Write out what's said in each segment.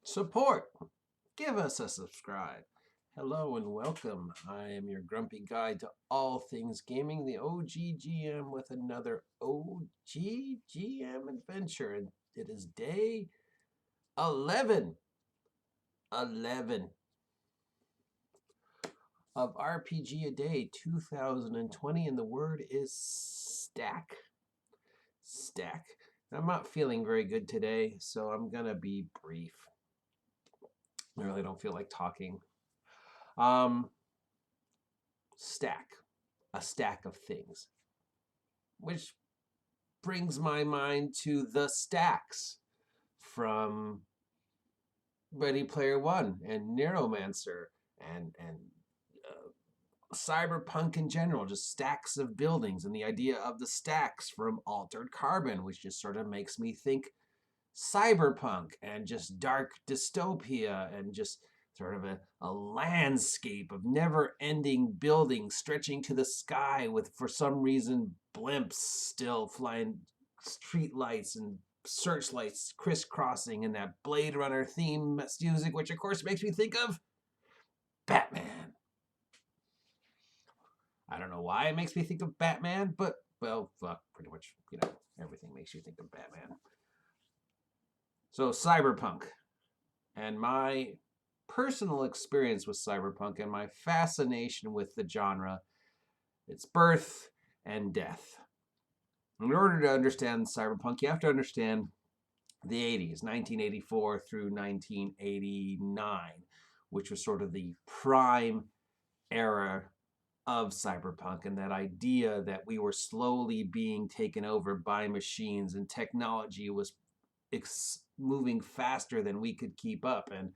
Support. Give us a subscribe. Hello and welcome. I am your grumpy guide to all things gaming, the OGGM, with another OGGM adventure. And it is day 11. 11 of RPG a Day 2020, and the word is stack. Stack. I'm not feeling very good today, so I'm going to be brief. I really don't feel like talking. Um, Stack. A stack of things. Which brings my mind to the stacks from Ready Player One and Neuromancer and Cyberpunk in general, just stacks of buildings, and the idea of the stacks from Altered Carbon, which just sort of makes me think cyberpunk and just dark dystopia and just sort of a landscape of never-ending buildings stretching to the sky with, for some reason, blimps still flying, street lights and searchlights crisscrossing, and that Blade Runner theme music, which of course makes me think of Batman. I don't know why it makes me think of Batman, but, well, fuck, pretty much, everything makes you think of Batman. So, Cyberpunk. And my personal experience with cyberpunk and my fascination with the genre, its birth and death. In order to understand cyberpunk, you have to understand the 80s, 1984 through 1989, which was sort of the prime era of cyberpunk, and that idea that we were slowly being taken over by machines and technology was moving faster than we could keep up, and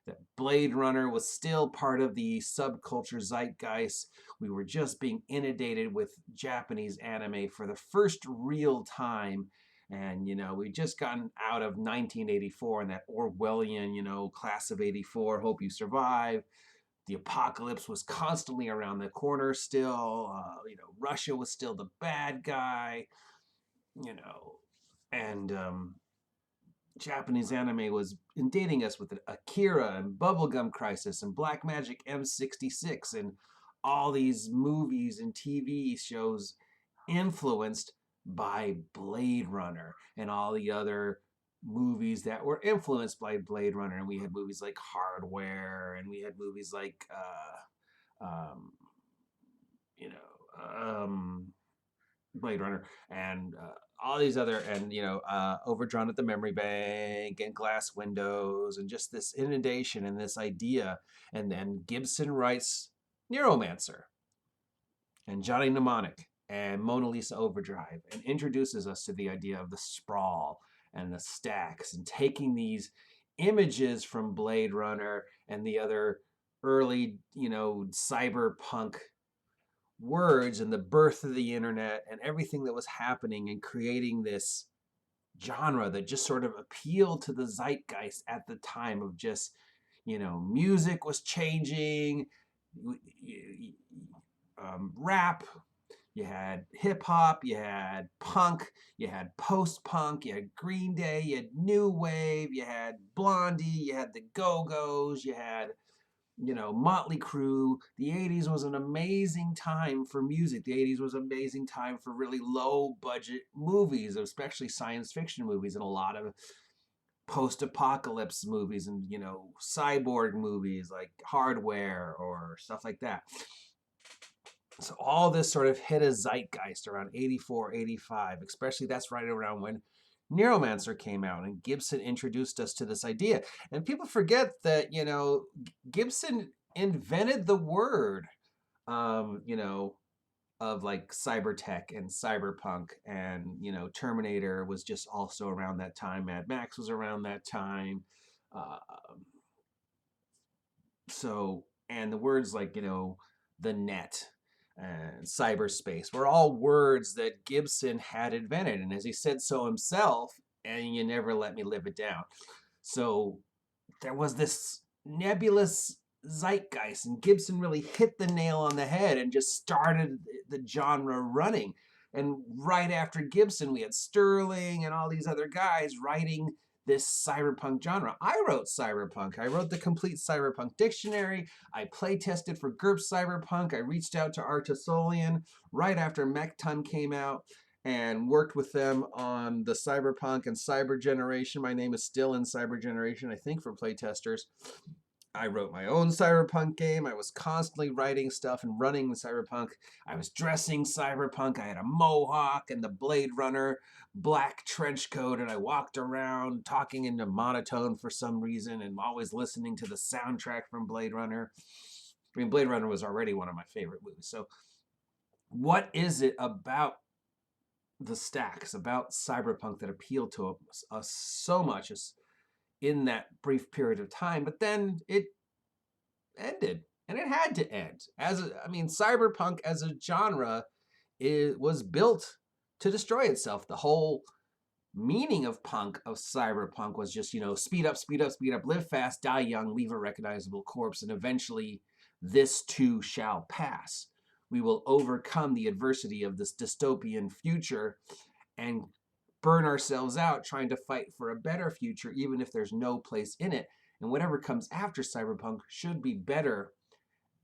that Blade Runner was still part of the subculture zeitgeist. We were just being inundated with Japanese anime for the first real time. And, we'd just gotten out of 1984 and that Orwellian, class of 84, hope you survive. The apocalypse was constantly around the corner still. Russia was still the bad guy, and Japanese anime was inundating us with Akira and Bubblegum Crisis and Black Magic M66 and all these movies and TV shows influenced by Blade Runner and all the other movies that were influenced by Blade Runner. And we had movies like Hardware, and we had movies like, you know, Blade Runner, and all these other, and Overdrawn at the Memory Bank and Glass Windows, and just this inundation and this idea. And then Gibson writes Neuromancer and Johnny Mnemonic and Mona Lisa Overdrive, and introduces us to the idea of the sprawl and the stacks, and taking these images from Blade Runner and the other early, cyberpunk words and the birth of the internet and everything that was happening, and creating this genre that just sort of appealed to the zeitgeist at the time of just, music was changing, rap, you had hip hop, you had punk, you had post punk, you had Green Day, you had New Wave, you had Blondie, you had the Go Go's, you had Motley Crue. The 80s was an amazing time for music. The 80s was an amazing time for really low budget movies, especially science fiction movies, and a lot of post-apocalypse movies, and cyborg movies like Hardware or stuff like that. So all this sort of hit a zeitgeist around 84, 85, especially. That's right around when Neuromancer came out, and Gibson introduced us to this idea. And people forget that, Gibson invented the word, of like cybertech and cyberpunk, and, Terminator was just also around that time. Mad Max was around that time. Uh, and the words like, the net and cyberspace were all words that Gibson had invented. And as he said so himself, and you never let me live it down. So there was this nebulous zeitgeist, and Gibson really hit the nail on the head and just started the genre running. And right after Gibson, we had Sterling and all these other guys writing this cyberpunk genre. I wrote cyberpunk. I wrote the complete cyberpunk dictionary. I play tested for GURP Cyberpunk. I reached out to Artisolian right after Mechton came out and worked with them on the cyberpunk and cyber generation. My name is still in cyber generation, I think, for playtesters. I wrote my own cyberpunk game. I was constantly writing stuff and running the cyberpunk. I was dressing cyberpunk. I had a mohawk and the Blade Runner black trench coat, and I walked around talking into monotone for some reason and always listening to the soundtrack from Blade Runner. I mean, Blade Runner was already one of my favorite movies. So what is it about the stacks, about cyberpunk, that appealed to us so much as in that brief period of time? But then it ended, and it had to end. Cyberpunk as a genre was built to destroy itself. The whole meaning of cyberpunk was just, speed up, speed up, speed up, live fast, die young, leave a recognizable corpse, and eventually this too shall pass. We will overcome the adversity of this dystopian future and burn ourselves out trying to fight for a better future, even if there's no place in it. And whatever comes after cyberpunk should be better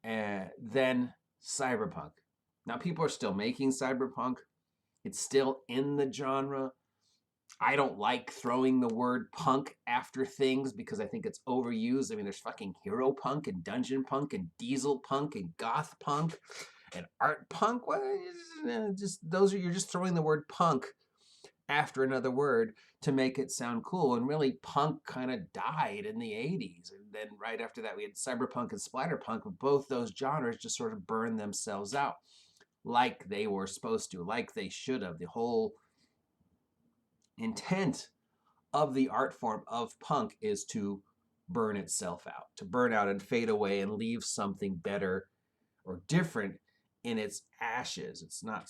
than cyberpunk. Now, people are still making cyberpunk. It's still in the genre. I don't like throwing the word punk after things because I think it's overused. I mean, there's fucking hero punk and dungeon punk and diesel punk and goth punk and art punk. You're just throwing the word punk after another word to make it sound cool. And really, punk kind of died in the 80s. And then right after that, we had cyberpunk and splatterpunk. But both those genres just sort of burned themselves out like they were supposed to, like they should have. The whole intent of the art form of punk is to burn itself out, to burn out and fade away and leave something better or different in its ashes. It's not,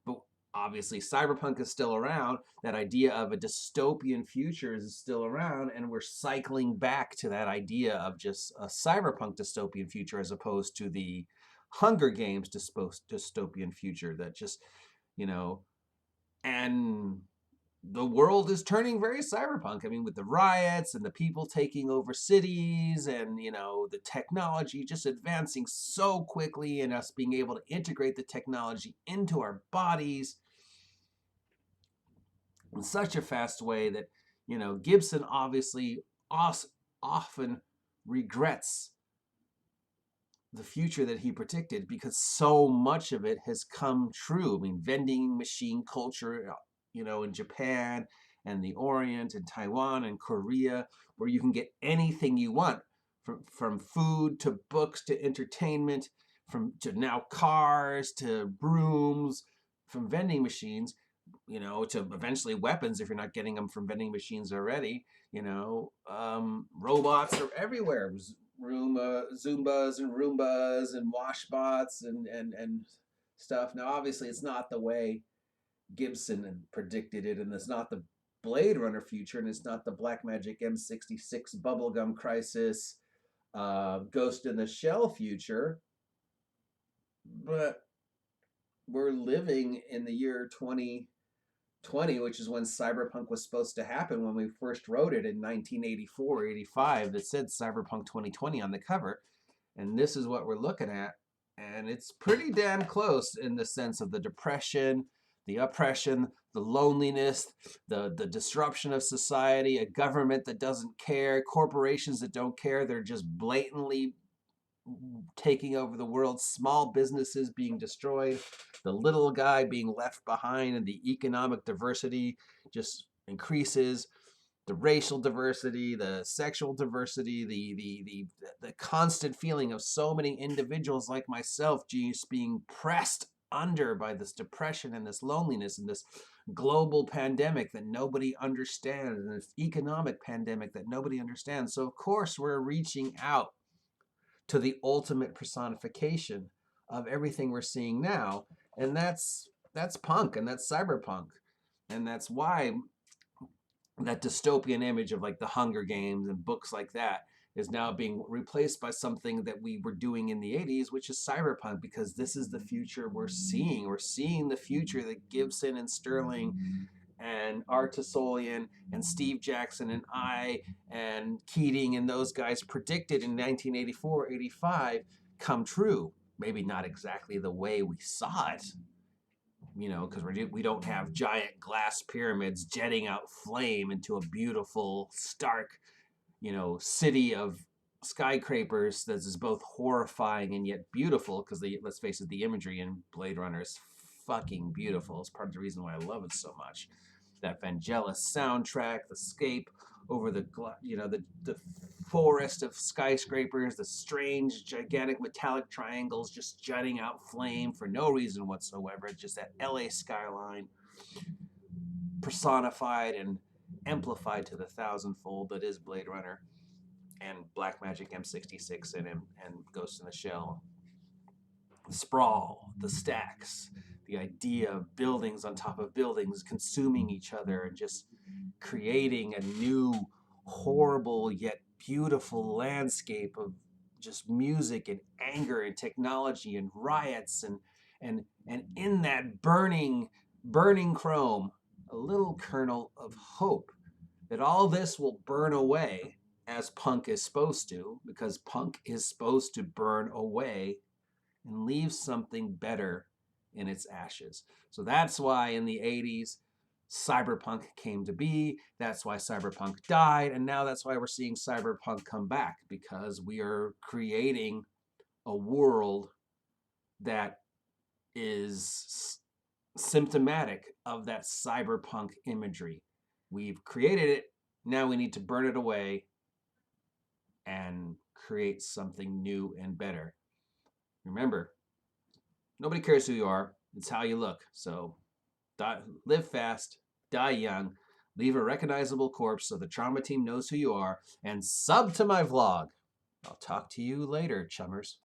but obviously cyberpunk is still around. That idea of a dystopian future is still around, and we're cycling back to that idea of just a cyberpunk dystopian future as opposed to the Hunger Games dystopian future that just, and the world is turning very cyberpunk. I mean, with the riots and the people taking over cities and, the technology just advancing so quickly and us being able to integrate the technology into our bodies in such a fast way that, Gibson obviously often regrets the future that he predicted because so much of it has come true. I mean, vending machine culture, in Japan and the Orient and Taiwan and Korea, where you can get anything you want, from food to books to entertainment, to now cars to brooms, from vending machines, to eventually weapons if you're not getting them from vending machines already. Robots are everywhere. Zumbas and Roombas and washbots and stuff. Now, obviously, it's not the way Gibson predicted it, and it's not the Blade Runner future, and it's not the Blackmagic M66 Bubblegum Crisis Ghost in the Shell future, but we're living in the year 2020, which is when cyberpunk was supposed to happen. When we first wrote it in 1984 85, that said Cyberpunk 2020 on the cover, and this is what we're looking at, and it's pretty damn close in the sense of the depression, the oppression, the loneliness, the disruption of society, a government that doesn't care, corporations that don't care, they're just blatantly taking over the world, small businesses being destroyed, the little guy being left behind, and the economic diversity just increases, the racial diversity, the sexual diversity, the constant feeling of so many individuals like myself just being pressed under by this depression and this loneliness and this global pandemic that nobody understands, and this economic pandemic that nobody understands. So of course we're reaching out to the ultimate personification of everything we're seeing now, and that's punk, and that's cyberpunk, and that's why that dystopian image of like the Hunger Games and books like that is now being replaced by something that we were doing in the 80s, which is cyberpunk, because this is the future we're seeing. We're seeing the future that Gibson and Sterling and Artisolian and Steve Jackson and I and Keating and those guys predicted in 1984, 85 come true. Maybe not exactly the way we saw it, because we don't have giant glass pyramids jetting out flame into a beautiful, stark, city of skyscrapers that is both horrifying and yet beautiful. Because let's face it, the imagery in Blade Runner is fucking beautiful. It's part of the reason why I love it so much. That Vangelis soundtrack, the scape over the forest of skyscrapers, the strange gigantic metallic triangles just jutting out flame for no reason whatsoever. Just that LA skyline personified and amplified to the thousandfold that is Blade Runner and Blackmagic M66 and Ghost in the Shell. The sprawl, the stacks, the idea of buildings on top of buildings consuming each other and just creating a new, horrible yet beautiful landscape of just music and anger and technology and riots and in that burning chrome, a little kernel of hope that all this will burn away as punk is supposed to, because punk is supposed to burn away and leave something better in its ashes. So that's why in the 80s, Cyberpunk came to be. That's why Cyberpunk died. And now that's why we're seeing Cyberpunk come back, because we are creating a world that is symptomatic of that cyberpunk imagery. We've created it. Now we need to burn it away and create something new and better. Remember, nobody cares who you are. It's how you look. So live fast, die young, leave a recognizable corpse so the trauma team knows who you are, and sub to my vlog. I'll talk to you later, chummers.